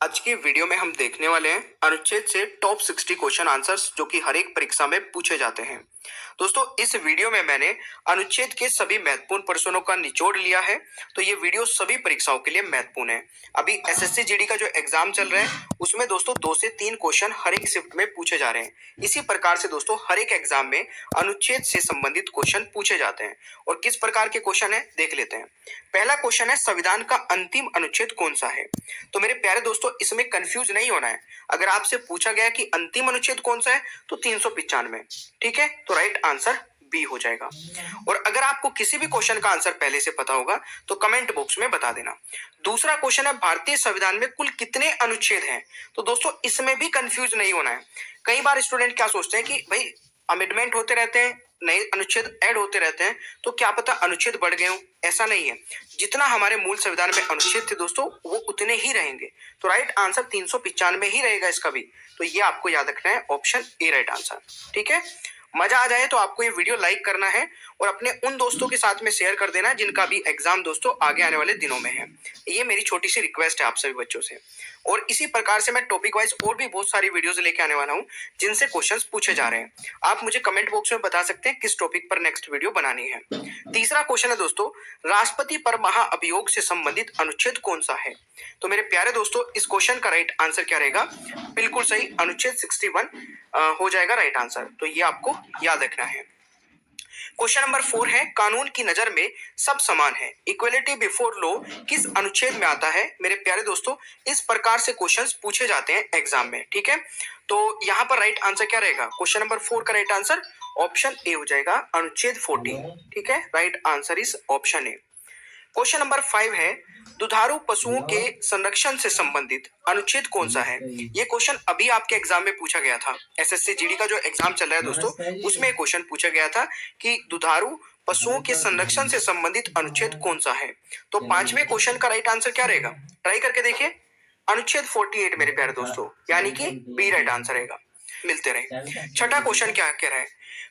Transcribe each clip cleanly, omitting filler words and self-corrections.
आज की वीडियो में हम देखने वाले हैं अनुच्छेद से टॉप 60 क्वेश्चन आंसर्स जो कि हर एक परीक्षा में पूछे जाते हैं। दोस्तों इस वीडियो में मैंने अनुच्छेद के सभी महत्वपूर्ण प्रश्नों का निचोड़ लिया है, तो ये वीडियो सभी परीक्षाओं के लिए महत्वपूर्ण है। अभी एसएससी जीडी का जो एग्जाम चल रहा है उसमें दोस्तों 2 से 3 क्वेश्चन हर एक शिफ्ट में पूछे जा रहे हैं। इसी प्रकार से दोस्तों हर एक एग्जाम में अनुच्छेद से संबंधित क्वेश्चन पूछे जाते हैं और किस प्रकार के क्वेश्चन है देख लेते हैं। पहला क्वेश्चन है संविधान का अंतिम अनुच्छेद कौन सा है। तो मेरे प्यारे दोस्तों इसमें कंफ्यूज नहीं होना है। अगर आपसे पूछा गया कि अंतिम अनुच्छेद कौन सा है तो 395, ठीक है, तो राइट आंसर बी हो जाएगा। और अगर आपको किसी भी क्वेश्चन का आंसर पहले से पता होगा तो कमेंट बॉक्स में बता देना। दूसरा क्वेश्चन है भारतीय संविधान में कुल कितने अनुच्छेद हैं। तो दोस्तों इसमें भी कंफ्यूज नहीं होना है। कई बार स्टूडेंट क्या सोचते हैं कि भाई अमेंडमेंट होते रहते हैं, नए अनुच्छेद ऐड होते रहते हैं, तो क्या पता अनुच्छेद बढ़ गए हों। ऐसा नहीं है, जितना हमारे मूल संविधान में अनुच्छेद थे दोस्तों वो उतने ही रहेंगे। तो राइट आंसर 395 ही रहेगा इसका भी। तो ये आपको याद रखना है, ऑप्शन ए राइट आंसर। ठीक है, मजा आ जाए तो आपको ये वीडियो लाइक करना है और अपने उन दोस्तों के साथ में शेयर कर देना जिनका भी एग्जाम दोस्तों आगे आने वाले दिनों में है। ये मेरी छोटी सी रिक्वेस्ट है आप सभी बच्चों से। और इसी प्रकार से मैं टॉपिक वाइज और भी बहुत सारी वीडियोस लेके आने वाला हूँ जिनसे क्वेश्चंस पूछे जा रहे हैं। आप मुझे कमेंट बॉक्स में बता सकते हैं किस टॉपिक पर नेक्स्ट वीडियो बनानी है। तीसरा क्वेश्चन है दोस्तों राष्ट्रपति पर महाअभियोग से संबंधित अनुच्छेद कौन सा है। तो मेरे प्यारे दोस्तों इस क्वेश्चन का राइट आंसर क्या रहेगा, बिल्कुल सही, अनुच्छेद 61 हो जाएगा राइट आंसर। तो ये आपको याद रखना है। क्वेश्चन नंबर 4 है कानून की नजर में सब समान है, इक्वलिटी बिफोर लॉ किस अनुच्छेद में आता है। मेरे प्यारे दोस्तों इस प्रकार से क्वेश्चंस पूछे जाते हैं एग्जाम में। ठीक है, तो यहाँ पर राइट आंसर क्या रहेगा, क्वेश्चन नंबर 4 का राइट आंसर ऑप्शन ए हो जाएगा, अनुच्छेद 14। ठीक है, right answer is option A. Question number 5 है दुधारू पशुओं के संरक्षण से संबंधित अनुच्छेद कौन सा है। ये क्वेश्चन अभी आपके एग्जाम में पूछा गया था। एसएससी जीडी का जो एग्जाम चल रहा है दोस्तों उसमें क्वेश्चन पूछा गया था कि दुधारू पशुओं के संरक्षण से संबंधित अनुच्छेद कौन सा है। तो 5वें क्वेश्चन का राइट आंसर क्या रहेगा, ट्राई करके देखिए, अनुच्छेद 48 मेरे प्यारे दोस्तों, यानी कि बी राइट आंसर रहेगा। मिलते रहे। छठा क्वेश्चन क्या कह रहा है,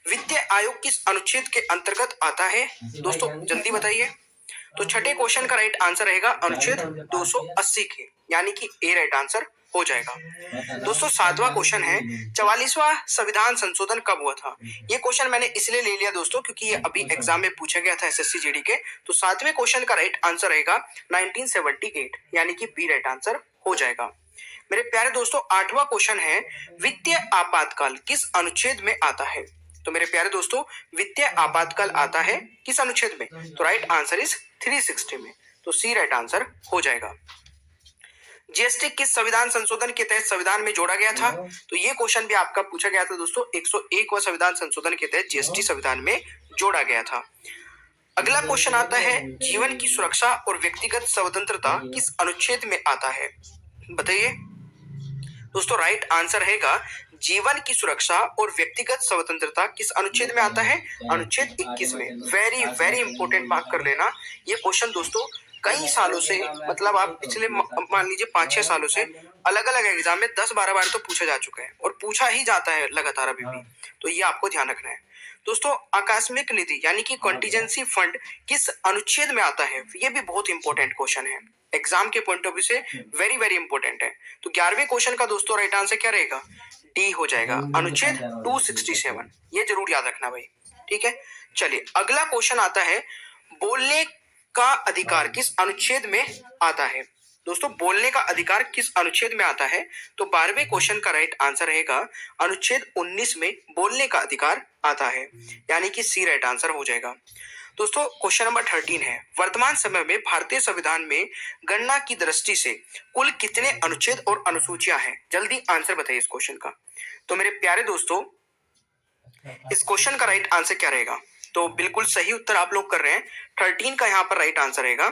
वित्त आयोग किस अनुच्छेद के अंतर्गत आता है। दोस्तों जल्दी बताइए। तो छठे क्वेश्चन का राइट आंसर रहेगा अनुच्छेद 280 के, यानी कि ए राइट आंसर हो जाएगा। दोस्तों 7वां क्वेश्चन है 44वां संविधान संशोधन कब हुआ था। ये क्वेश्चन मैंने इसलिए ले लिया दोस्तों क्योंकि ये अभी एग्जाम में पूछा गया था एसएससी जीडी के। तो 7वें क्वेश्चन का राइट आंसर रहेगा 1978, यानी कि बी राइट आंसर हो जाएगा। मेरे प्यारे दोस्तों 8वां क्वेश्चन है वित्तीय आपातकाल किस अनुच्छेद में आता है। तो मेरे प्यारे दोस्तों वित्तीय आपातकाल आता है किस अनुच्छेद में, तो राइट आंसर इज 360 में। तो सी राइट आंसर हो जाएगा। जीएसटी किस संविधान संशोधन के तहत संविधान में जोड़ा गया था। तो ये क्वेश्चन भी आपका पूछा गया था दोस्तों, 101वां संविधान संशोधन के तहत जीएसटी संविधान में जोड़ा गया था। अगला क्वेश्चन आता है जीवन की सुरक्षा और व्यक्तिगत स्वतंत्रता किस अनुच्छेद में आता है, बताइए। दोस्तों राइट आंसर रहेगा जीवन की सुरक्षा और व्यक्तिगत स्वतंत्रता किस अनुच्छेद में आता है, अनुच्छेद 21 में। वेरी वेरी इंपॉर्टेंट मार्क कर लेना। ये क्वेश्चन दोस्तों कई सालों से, मतलब आप पिछले मान लीजिए 5-6 सालों से अलग अलग एग्जाम में 10-12 बार तो पूछा जा चुका है और पूछा ही जाता है लगातार अभी भी। तो ये आपको ध्यान रखना है। दोस्तों आकस्मिक निधि यानी कि कॉन्टीजेंसी फंड किस अनुच्छेद में आता है, ये भी बहुत इंपॉर्टेंट क्वेश्चन है, एग्जाम के पॉइंट ऑफ व्यू से वेरी वेरी इंपॉर्टेंट है। तो 11वें क्वेश्चन का दोस्तों राइट आंसर क्या रहेगा, डी हो जाएगा, अनुच्छेद 267। ये जरूर याद रखना भाई। ठीक है, चलिए अगला क्वेश्चन आता है बोलने का अधिकार किस अनुच्छेद में आता है। दोस्तों बोलने का अधिकार किस अनुच्छेद में आता है। तो 12वें क्वेश्चन का राइट आंसर रहेगा अनुच्छेद 19 में बोलने का अधिकार आता है, यानी कि सी राइट आंसर हो जाएगा। दोस्तों क्वेश्चन नंबर 13 है वर्तमान समय में भारतीय संविधान में गणना की दृष्टि से कुल कितने अनुच्छेद और अनुसूचियां हैं। जल्दी आंसर बताइए इस क्वेश्चन का। तो मेरे प्यारे दोस्तों इस क्वेश्चन का राइट आंसर क्या रहेगा, तो बिल्कुल सही उत्तर आप लोग कर रहे हैं। 13 का यहाँ पर राइट आंसर रहेगा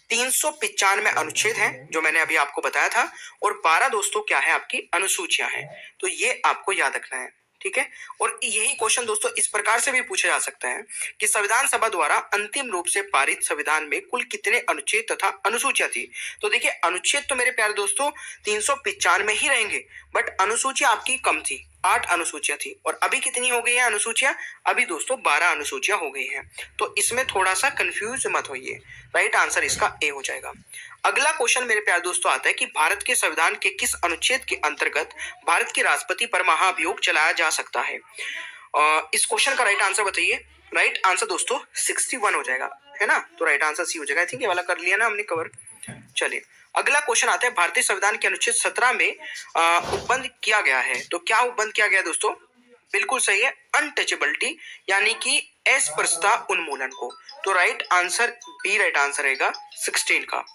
395 अनुच्छेद हैं जो मैंने अभी आपको बताया था, और 12 दोस्तों क्या है आपकी अनुसूचियां हैं। तो ये आपको याद रखना है। ठीक है, और यही क्वेश्चन दोस्तों इस प्रकार से भी पूछा जा सकता है कि संविधान सभा द्वारा अंतिम रूप से पारित संविधान में कुल कितने अनुच्छेद तथा अनुसूचियां थी। तो देखिए अनुच्छेद तो मेरे प्यारे दोस्तों 395 ही रहेंगे, बट अनुसूचियां आपकी कम थी। 8 अनुसूचियां थी और अभी कितनी हो गई है अनुसूचियां? अभी दोस्तों 12 अनुसूचियां हो गई हैं। तो इसमें थोड़ा सा कंफ्यूज मत होइए, राइट आंसर इसका ए हो जाएगा। अगला क्वेश्चन मेरे प्यारे दोस्तों आता है कि भारत के संविधान के किस अनुच्छेद के अंतर्गत भारत के राष्ट्रपति पर महाभियोग चलाया जा सकता है? इस क्वेश्चन का राइट आंसर बताइए। राइट आंसर दोस्तों 61 हो जाएगा, है ना? तो राइट आंसर सी हो जाएगा। आई थिंक ये वाला कर लिया ना हमने कवर। चलिए अगला क्वेश्चन आता है, भारतीय संविधान के अनुच्छेद 17 में उपबंध किया गया है। तो क्या उपबंध किया गया दोस्तों? बिल्कुल सही है, अनटचेबिलिटी यानी कि अस्पृश्यता उन्मूलन को। तो right answer B right answer रहेगा 16 का।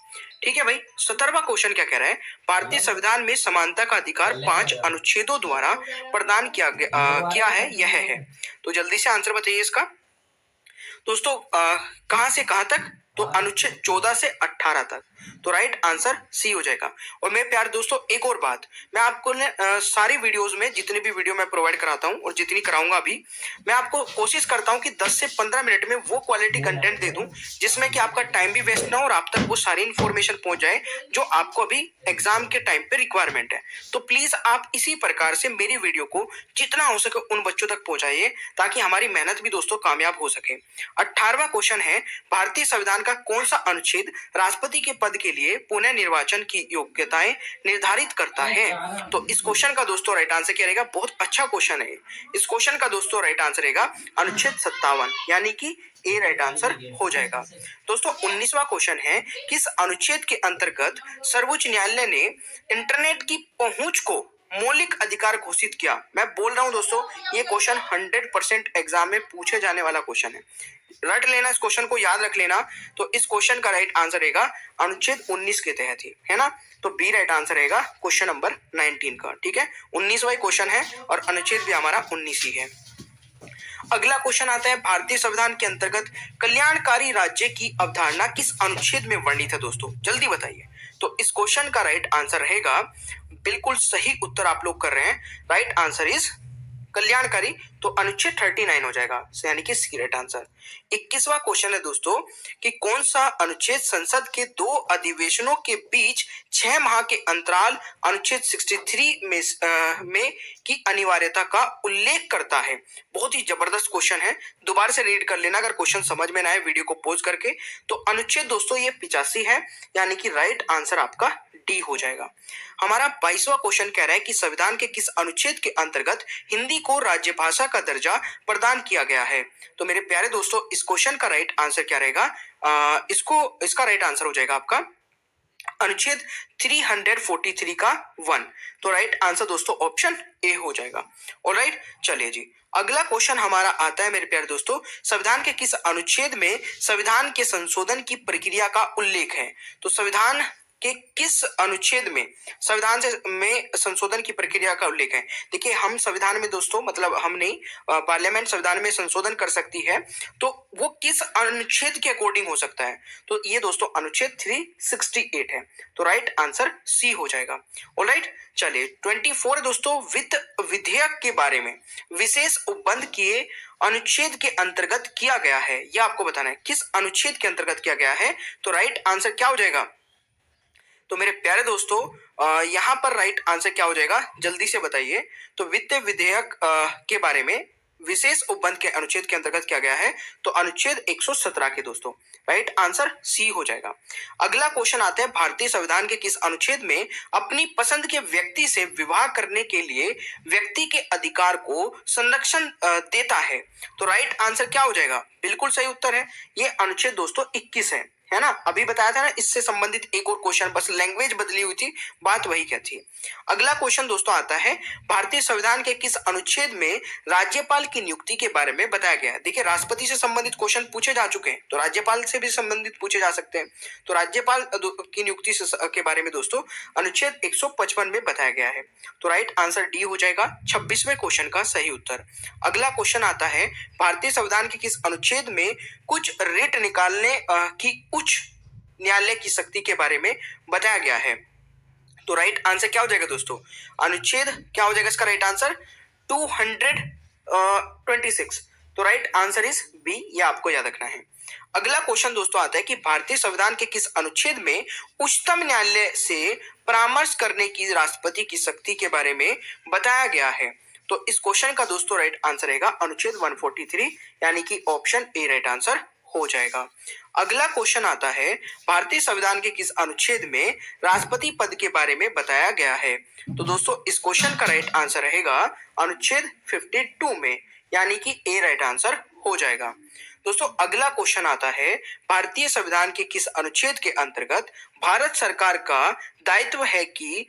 ठीक है भाई। 17वां क्वेश्चन क्या कह रहा है? भारतीय संविधान में समानता का अधिकार 5 अनुच्छेदों द्वारा प्रदान किया है, यह है। तो जल्दी से आंसर बताइए इसका। दोस्तों कहां से कहां तक? तो अनुच्छेद 14 से 18 तक। तो राइट आंसर सी हो जाएगा। और मेरे प्यारे दोस्तों एक और बात, मैं आपको सारी वीडियोस में जितनी भी वीडियो मैं प्रोवाइड कराता हूं और जितनी कराऊंगा भी, मैं आपको कोशिश करता हूं कि 10 से 15 मिनट में वो क्वालिटी कंटेंट दे दूं जिसमें कि आपका टाइम भी वेस्ट ना हो और आप तक वो सारी इंफॉर्मेशन पहुंच जाए जो आपको अभी एग्जाम के टाइम पे रिक्वायरमेंट है। तो प्लीज आप इसी प्रकार से मेरी वीडियो को जितना हो सके उन बच्चों तक पहुंचाइए ताकि हमारी मेहनत भी दोस्तों कामयाब हो सके। 18वां क्वेश्चन है, भारतीय संविधान का कौन सा अनुच्छेद राष्ट्रपति के पद के लिए पुनः निर्वाचन की योग्यताएं निर्धारित करता है? तो इस क्वेश्चन का दोस्तों राइट आंसर क्या रहेगा? बहुत अच्छा क्वेश्चन है। इस क्वेश्चन का दोस्तों राइट आंसर रहेगा अनुच्छेद 57 यानी कि ए राइट आंसर हो जाएगा। दोस्तों 19वां क्वेश्चन है, किस अनुच्छेद के अंतर्गत सर्वोच्च न्यायालय ने इंटरनेट की पहुंच को मौलिक अधिकार घोषित किया? मैं बोल रहा हूं दोस्तों ये क्वेश्चन 100% एग्जाम में पूछे जाने वाला क्वेश्चन है। रट लेना, इस क्वेश्चन को याद रख लेना। तो इस क्वेश्चन का राइट आंसर रहेगा अनुच्छेद 19 के तहत ही, है ना? तो बी राइट आंसर रहेगा क्वेश्चन नंबर 19 का। ठीक है, 19वां क्वेश्चन है और अनुच्छेद भी हमारा 19 ही है। अगला क्वेश्चन आता है, भारतीय संविधान के अंतर्गत कल्याणकारी राज्य की अवधारणा किस अनुच्छेद में वर्णित है? दोस्तों जल्दी बताइए। तो इस क्वेश्चन का राइट आंसर रहेगा, बिल्कुल सही उत्तर आप लोग कर रहे हैं, राइट आंसर इज कल्याणकारी। तो अनुच्छेद 39 हो जाएगा, यानी कि सी राइट आंसर। 21वां क्वेश्चन है दोस्तों कि कौन सा अनुच्छेद संसद के 2 अधिवेशनों के बीच 6 माह के अंतराल अनुच्छेद 63 में की अनिवार्यता का उल्लेख करता है? बहुत ही जबरदस्त क्वेश्चन है, दोबारा से रीड कर लेना अगर क्वेश्चन समझ में ना आए वीडियो को पॉज करके। तो अनुच्छेद दोस्तों ये 85 है, यानी कि राइट आंसर आपका डी हो जाएगा। हमारा 22वां क्वेश्चन कह रहा है कि संविधान के किस अनुच्छेद के अंतर्गत हिंदी को राज्य भाषा का दर्जा प्रदान किया गया है? तो मेरे प्यारे दोस्तों इस क्वेश्चन का राइट आंसर क्या रहेगा? इसका राइट आंसर हो जाएगा आपका अनुच्छेद 343 का 1। तो राइट आंसर दोस्तों ऑप्शन ए हो जाएगा। ऑलराइट, चलिए जी अगला क्वेश्चन हमारा आता है मेरे प्यारे दोस्तों, संविधान के किस अनुच्छेद में संविधान के संशोधन की प्रक्रिया का उल्लेख है? तो संविधान के किस अनुच्छेद में संविधान में संशोधन की प्रक्रिया का उल्लेख है? देखिए हम संविधान में दोस्तों मतलब हम नहीं, पार्लियामेंट संविधान में संशोधन कर सकती है, तो वो किस अनुच्छेद के अकॉर्डिंग हो सकता है? तो ये दोस्तों अनुच्छेद 368 है। तो राइट आंसर सी हो जाएगा। ऑलराइट, चलिए 24 दोस्तों, वित्त विधेयक के बारे में विशेष उपबंध किए अनुच्छेद के अंतर्गत किया गया है, यह आपको बताना है किस अनुच्छेद के अंतर्गत किया गया है। तो राइट आंसर क्या हो जाएगा? तो मेरे प्यारे दोस्तों यहाँ पर राइट आंसर क्या हो जाएगा जल्दी से बताइए। तो वित्त विधेयक के बारे में विशेष उपबंध के अनुच्छेद के अंतर्गत किया गया है, तो अनुच्छेद 117 के दोस्तों, राइट आंसर सी हो जाएगा। अगला क्वेश्चन आता है, भारतीय संविधान के किस अनुच्छेद में अपनी पसंद के व्यक्ति से विवाह करने के लिए व्यक्ति के अधिकार को संरक्षण देता है? तो राइट आंसर क्या हो जाएगा? बिल्कुल सही उत्तर है, ये अनुच्छेद दोस्तों 21 है ना? अभी बताया था ना, इससे संबंधित एक और क्वेश्चन, बस लैंग्वेज बदली हुई थी, बात वही क्या थी। अगला क्वेश्चन दोस्तों आता है, भारतीय संविधान के किस अनुच्छेद में राज्यपाल की नियुक्ति के बारे में बताया गया है? देखिए राष्ट्रपति से संबंधित क्वेश्चन पूछे जा चुके हैं, तो राज्यपाल से भी संबंधित पूछे जा सकते हैं। तो राज्यपाल की नियुक्ति के बारे में दोस्तों अनुच्छेद 155 में बताया गया है। तो राइट आंसर डी हो जाएगा 26वें क्वेश्चन का सही उत्तर। अगला क्वेश्चन आता है, भारतीय संविधान के किस अनुच्छेद में कुछ रिट निकालने की उच्च न्यायालय की शक्ति के बारे में बताया गया है? तो राइट आंसर क्या हो जाएगा दोस्तों? अनुच्छेद क्या हो जाएगा इसका राइट आंसर? 226। तो राइट आंसर इज बी, ये आपको याद रखना है। अगला क्वेश्चन दोस्तों आता है कि भारतीय संविधान के किस अनुच्छेद में उच्चतम न्यायालय से परामर्श करने की राष्ट्रपति की शक्ति के बारे में बताया गया है? तो इस क्वेश्चन का दोस्तों राइट आंसर रहेगा अनुच्छेद 143 यानी कि ऑप्शन ए राइट आंसर हो जाएगा। अगला क्वेश्चन आता है भारतीय संविधान के किस अनुच्छेद में राष्ट्रपति पद के बारे में बताया गया है। तो दोस्तों इस क्वेश्चन का राइट आंसर रहेगा अनुच्छेद 52 में यानी कि ए राइट आंसर हो जाएगा। दोस्तों अगला क्वेश्चन आता है भारतीय संविधान के किस अनुच्छेद के अंतर्गत भारत सरकार का दायित्व है कि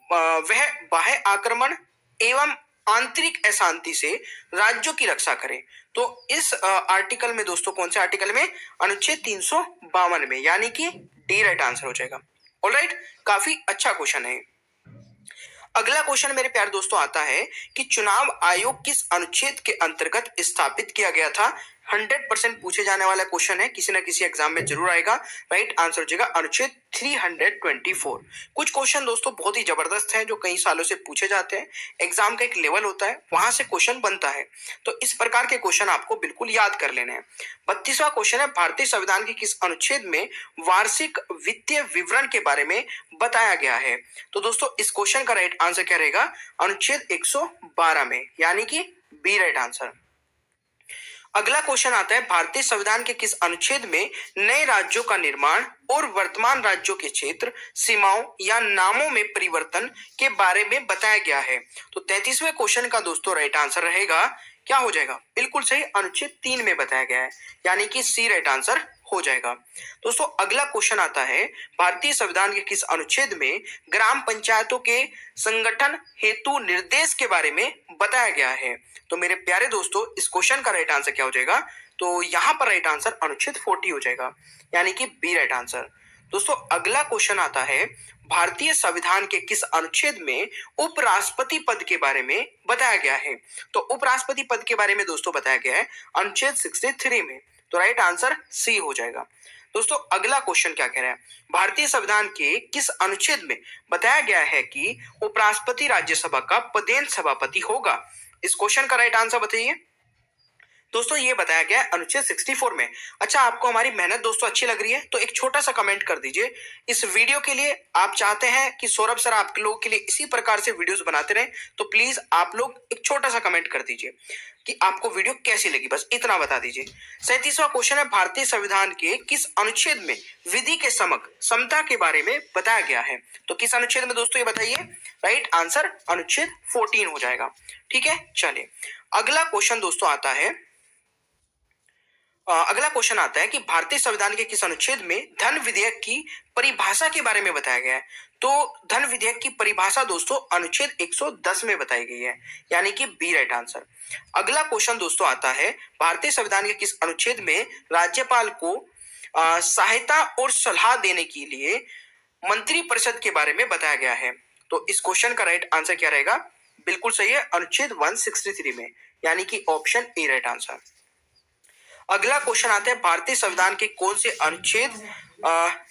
वह बाह्य आक्रमण एवं आंतरिक अशांति से राज्यों की रक्षा करे। तो इस आर्टिकल में दोस्तों कौन से आर्टिकल में, अनुच्छेद 352 में यानी कि डी राइट आंसर हो जाएगा। ऑलराइट, काफी अच्छा क्वेश्चन है। अगला क्वेश्चन मेरे प्यारे दोस्तों आता है कि चुनाव आयोग किस अनुच्छेद के अंतर्गत स्थापित किया गया था। 100% पूछे जाने वाला क्वेश्चन है, किसी ना किसी एग्जाम में जरूर आएगा। राइट आंसर हो जाएगा अनुच्छेद 324। कुछ क्वेश्चन दोस्तों बहुत ही जबरदस्त हैं जो कई सालों से पूछे जाते हैं। एग्जाम का एक लेवल होता है, वहां से क्वेश्चन बनता है, तो इस प्रकार के क्वेश्चन आपको बिल्कुल याद कर लेने हैं। 32वां क्वेश्चन है भारतीय संविधान के किस अनुच्छेद में वार्षिक वित्तीय विवरण के बारे में बताया गया है। तो दोस्तों इस क्वेश्चन का राइट आंसर क्या रहेगा, अनुच्छेद 112 में यानी कि बी राइट आंसर। अगला क्वेश्चन आता है भारतीय संविधान के किस अनुच्छेद में नए राज्यों का निर्माण और वर्तमान राज्यों के क्षेत्र, सीमाओं या नामों में परिवर्तन के बारे में बताया गया है। तो 33वें क्वेश्चन का दोस्तों राइट आंसर रहेगा, क्या हो जाएगा, बिल्कुल सही, अनुच्छेद 3 में बताया गया है यानी कि सी राइट आंसर हो जाएगा। दोस्तों अगला क्वेश्चन आता है भारतीय संविधान के किस अनुच्छेद में ग्राम पंचायतों के संगठन हेतु निर्देश के बारे में बताया गया है। तो मेरे प्यारे दोस्तों इस क्वेश्चन का राइट आंसर क्या हो जाएगा, तो यहां पर राइट आंसर अनुच्छेद 40 हो जाएगा यानी कि बी राइट आंसर। दोस्तों अगला क्वेश्चन आता है भारतीय संविधान के किस अनुच्छेद में उपराष्ट्रपति पद के बारे में बताया गया है। तो उपराष्ट्रपति पद के बारे में दोस्तों बताया गया है अनुच्छेद 63 में, तो राइट आंसर सी हो जाएगा। दोस्तों अगला क्वेश्चन क्या कह रहा है, भारतीय संविधान के किस अनुच्छेद में बताया गया है कि उपराष्ट्रपति राज्यसभा का पदेन सभापति होगा। इस क्वेश्चन का राइट आंसर बताइए। दोस्तों ये बताया गया है अनुच्छेद 64 में। अच्छा, आपको हमारी मेहनत दोस्तों अच्छी लग रही है तो एक छोटा सा कमेंट कर दीजिए। इस वीडियो के लिए आप चाहते हैं कि सौरभ सर आप लोगों के लिए इसी प्रकार से वीडियोस बनाते रहें, तो प्लीज आप लोग एक छोटा सा कमेंट कर दीजिए कि आपको वीडियो कैसी लगी, बस इतना बता दीजिए। 37वां क्वेश्चन है भारतीय संविधान के किस अनुच्छेद में विधि के समक्ष समता के बारे में बताया गया है। तो किस अनुच्छेद में दोस्तों ये बताइए, राइट आंसर अनुच्छेद 14 हो जाएगा। ठीक है, चलिए अगला क्वेश्चन दोस्तों आता है कि भारतीय संविधान के किस अनुच्छेद में धन विधेयक की परिभाषा के बारे में बताया गया है। तो धन विधेयक की परिभाषा दोस्तों अनुच्छेद 110 में बताई गई है यानी कि बी राइट आंसर। अगला क्वेश्चन दोस्तों आता है भारतीय संविधान के किस अनुच्छेद में राज्यपाल को सहायता और सलाह देने के लिए मंत्रिपरिषद के बारे में बताया गया है। तो इस क्वेश्चन का राइट आंसर क्या रहेगा, बिल्कुल सही है, अनुच्छेद 163 में यानी कि ऑप्शन ए राइट आंसर। अगला क्वेश्चन आता है भारतीय संविधान के कौन से अनुच्छेद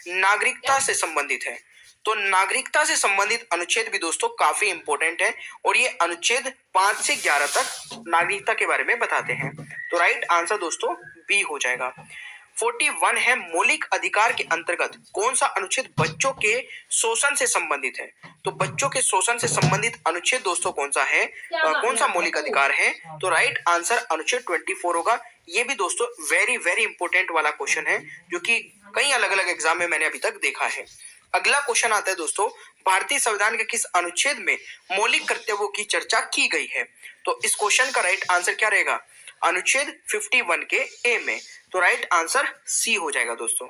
नागरिकता से संबंधित है। तो नागरिकता से संबंधित अनुच्छेद भी दोस्तों काफी इंपॉर्टेंट है और ये अनुच्छेद 5 से 11 तक नागरिकता के बारे में बताते हैं। तो राइट आंसर दोस्तों बी हो जाएगा। 41 है मौलिक अधिकार के अंतर्गत कौन सा अनुच्छेद बच्चों के शोषण से संबंधित है। तो बच्चों के शोषण से संबंधित अनुच्छेद दोस्तों कौन सा है, कौन सा मौलिक अधिकार है। तो राइट आंसर अनुच्छेद 24 होगा। ये भी दोस्तों वेरी वेरी इंपॉर्टेंट वाला क्वेश्चन है जो कि कई अलग अलग एग्जाम में मैंने अभी तक देखा है। अगला क्वेश्चन आता है दोस्तों भारतीय संविधान के किस अनुच्छेद में मौलिक कर्तव्यों की चर्चा की गई है। तो इस क्वेश्चन का राइट आंसर क्या रहेगा, अनुच्छेद 51 के ए में, तो राइट आंसर सी हो जाएगा दोस्तों।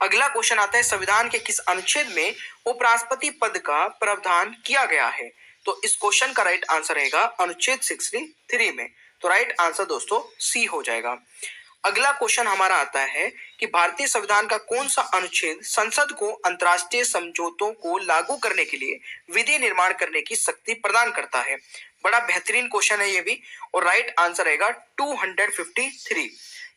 अगला क्वेश्चन आता है संविधान के किस अनुच्छेद में उपराष्ट्रपति पद का प्रावधान किया गया है। तो इस क्वेश्चन का राइट आंसर रहेगा अनुच्छेद 63 में, तो राइट आंसर दोस्तों सी हो जाएगा। अगला क्वेश्चन हमारा आता है कि भारतीय संविधान का कौन सा अनुच्छेद संसद को अंतर्राष्ट्रीय समझौतों को लागू करने के लिए विधि निर्माण करने की शक्ति प्रदान करता है। बड़ा बेहतरीन क्वेश्चन है ये भी, और राइट आंसर रहेगा 253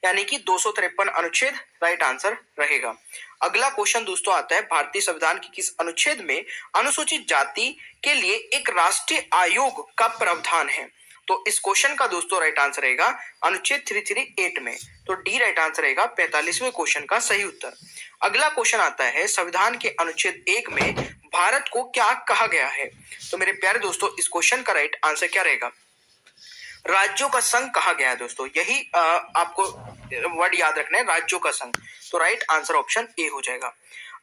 यानी कि 253 अनुच्छेद राइट आंसर रहेगा। अगला क्वेश्चन दोस्तों आता है भारतीय संविधान के किस अनुच्छेद में अनुसूचित जाति के लिए एक राष्ट्रीय आयोग का प्रावधान है। तो इस क्वेश्चन का दोस्तों राइट आंसर रहेगा अनुच्छेद 338 में, तो डी राइट आंसर रहेगा 45वें क्वेश्चन का सही उत्तर। अगला क्वेश्चन आता है संविधान के अनुच्छेद 1 में भारत को क्या कहा गया है? तो मेरे प्यारे दोस्तों, इस क्वेश्चन का राइट आंसर क्या रहेगा? राज्यों का संघ कहा गया है दोस्तों, यही आपको वर्ड याद रखना है, राज्यों का संघ। तो राइट आंसर ऑप्शन ए हो जाएगा।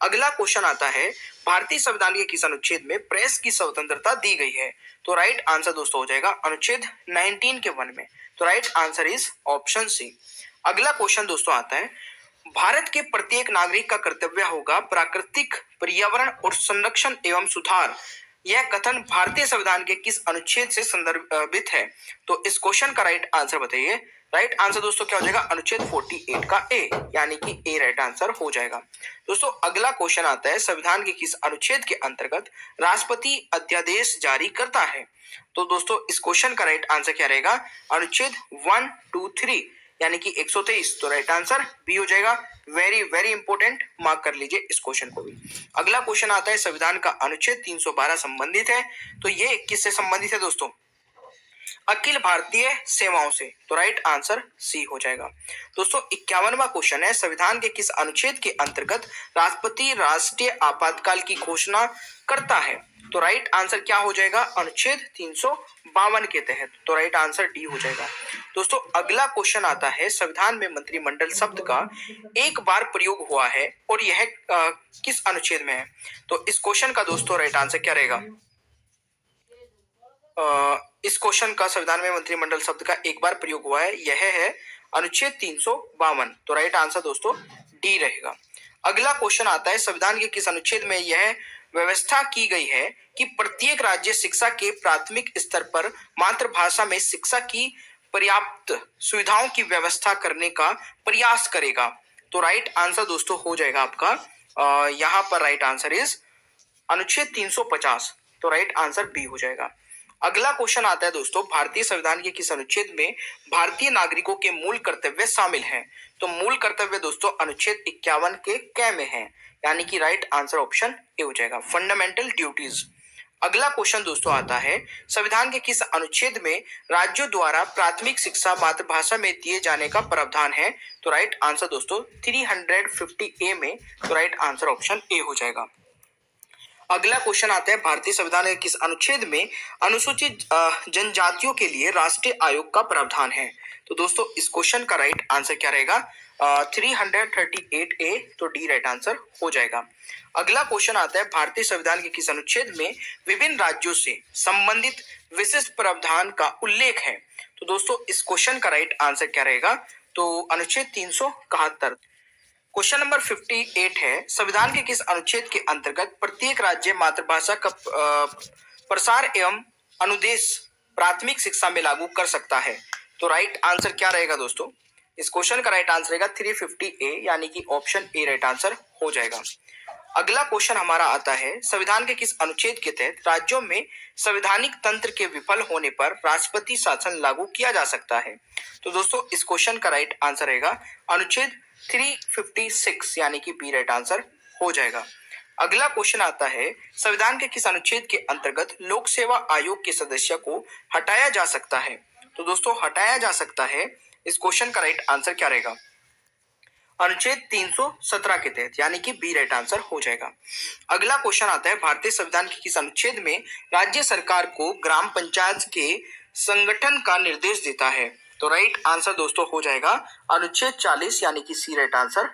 अगला क्वेश्चन आता है, भारतीय संविधान के किस अनुच्छेद में प्रेस की स्वतंत्रता दी गई है? तो राइट आंसर दोस्तों हो जाएगा अनुच्छेद 19 के 1 में। तो right answer is option C. अगला क्वेश्चन दोस्तों आता है, भारत के प्रत्येक नागरिक का कर्तव्य होगा प्राकृतिक पर्यावरण और संरक्षण एवं सुधार। यह कथन भारतीय संविधान के किस अनुच्छेद से संदर्भित है? तो इस क्वेश्चन का राइट आंसर बताइए। राइट आंसर दोस्तों क्या हो जाएगा? अनुच्छेद 48 का ए, यानी कि ए राइट आंसर हो जाएगा। दोस्तों अगला क्वेश्चन आता है, संविधान के किस अनुच्छेद के अंतर्गत राष्ट्रपति अध्यादेश जारी करता है? तो दोस्तों इस क्वेश्चन का राइट आंसर क्या रहेगा? अनुच्छेद 1, 2, 3 यानी कि 123। तो राइट आंसर बी हो जाएगा। वेरी वेरी इंपॉर्टेंट, मार्क कर लीजिए इस क्वेश्चन को भी। अगला क्वेश्चन आता है, संविधान का अनुच्छेद 312 संबंधित है, तो ये किससे संबंधित है दोस्तों? अखिल भारतीय सेवाओं से। तो राइट आंसर सी हो जाएगा। दोस्तों 51वां क्वेश्चन है, संविधान के किस अनुच्छेद के अंतर्गत राष्ट्रपति राष्ट्रीय आपातकाल की घोषणा करता है? तो राइट आंसर क्या हो जाएगा? अनुच्छेद 352 के तहत। तो राइट आंसर डी हो जाएगा। दोस्तों अगला क्वेश्चन आता है, संविधान में मंत्रिमंडल शब्द का एक बार प्रयोग हुआ है और यह किस अनुच्छेद में है? तो इस क्वेश्चन का दोस्तों राइट आंसर क्या रहेगा? इस क्वेश्चन का संविधान में मंत्रिमंडल शब्द का एक बार प्रयोग हुआ है, यह है अनुच्छेद 352। तो राइट आंसर दोस्तों डी रहेगा। अगला क्वेश्चन आता है, संविधान के किस अनुच्छेद में यह व्यवस्था की गई है कि प्रत्येक राज्य शिक्षा के प्राथमिक स्तर पर मातृभाषा में शिक्षा की पर्याप्त सुविधाओं की व्यवस्था करने का प्रयास करेगा? तो राइट आंसर दोस्तों हो जाएगा आपका यहाँ पर राइट आंसर इज अनुच्छेद 350। तो राइट आंसर बी हो जाएगा। अगला क्वेश्चन आता है दोस्तों, भारतीय संविधान के किस अनुच्छेद में भारतीय नागरिकों के मूल कर्तव्य शामिल हैं? तो मूल कर्तव्य दोस्तों अनुच्छेद 51 के क में है, यानी कि राइट आंसर ऑप्शन ए हो जाएगा, फंडामेंटल ड्यूटीज। अगला क्वेश्चन दोस्तों आता है, संविधान के किस अनुच्छेद में राज्यों द्वारा प्राथमिक शिक्षा मातृभाषा में दिए जाने का प्रावधान है? तो राइट आंसर दोस्तों 350 ए में। तो राइट आंसर ऑप्शन ए हो जाएगा। अगला क्वेश्चन आता है, भारतीय संविधान के किस अनुच्छेद में अनुसूचित जनजातियों के लिए राष्ट्रीय आयोग का प्रावधान है? तो दोस्तों इस क्वेश्चन का राइट आंसर क्या रहेगा? 338 ए। तो डी राइट आंसर हो जाएगा। अगला क्वेश्चन आता है, भारतीय संविधान के किस अनुच्छेद में विभिन्न राज्यों से संबंधित विशिष्ट प्रावधान का उल्लेख है? तो दोस्तों इस क्वेश्चन का राइट आंसर क्या रहेगा? तो अनुच्छेद 371। क्वेश्चन नंबर 58 है, संविधान के किस अनुच्छेद के अंतर्गत प्रत्येक राज्य मातृभाषा का प्रसार एवं अनुदेश प्राथमिक शिक्षा में लागू कर सकता है? तो राइट आंसर क्या रहेगा दोस्तों? इस क्वेश्चन का राइट आंसर रहेगा 350 ए, यानी कि ऑप्शन ए राइट आंसर हो जाएगा। अगला क्वेश्चन हमारा आता है, संविधान के किस अनुच्छेद के तहत राज्यों में संवैधानिक तंत्र के विफल होने पर राष्ट्रपति शासन लागू किया जा सकता है? तो दोस्तों इस क्वेश्चन का राइट आंसर रहेगा अनुच्छेद 356, यानी कि बी राइट आंसर हो जाएगा। अगला क्वेश्चन आता है, संविधान के किस अनुच्छेद के अंतर्गत लोक सेवा आयोग के सदस्य को हटाया जा सकता है? तो दोस्तों हटाया जा सकता है, इस क्वेश्चन का राइट आंसर क्या रहेगा? अनुच्छेद 317 के तहत, यानी कि बी राइट आंसर हो जाएगा। अगला क्वेश्चन आता है, भारतीय संविधान के किस अनुच्छेद में राज्य सरकार को ग्राम पंचायत के संगठन का निर्देश देता है? तो राइट आंसर दोस्तों हो जाएगा अनुच्छेद 40, यानी कि सी राइट आंसर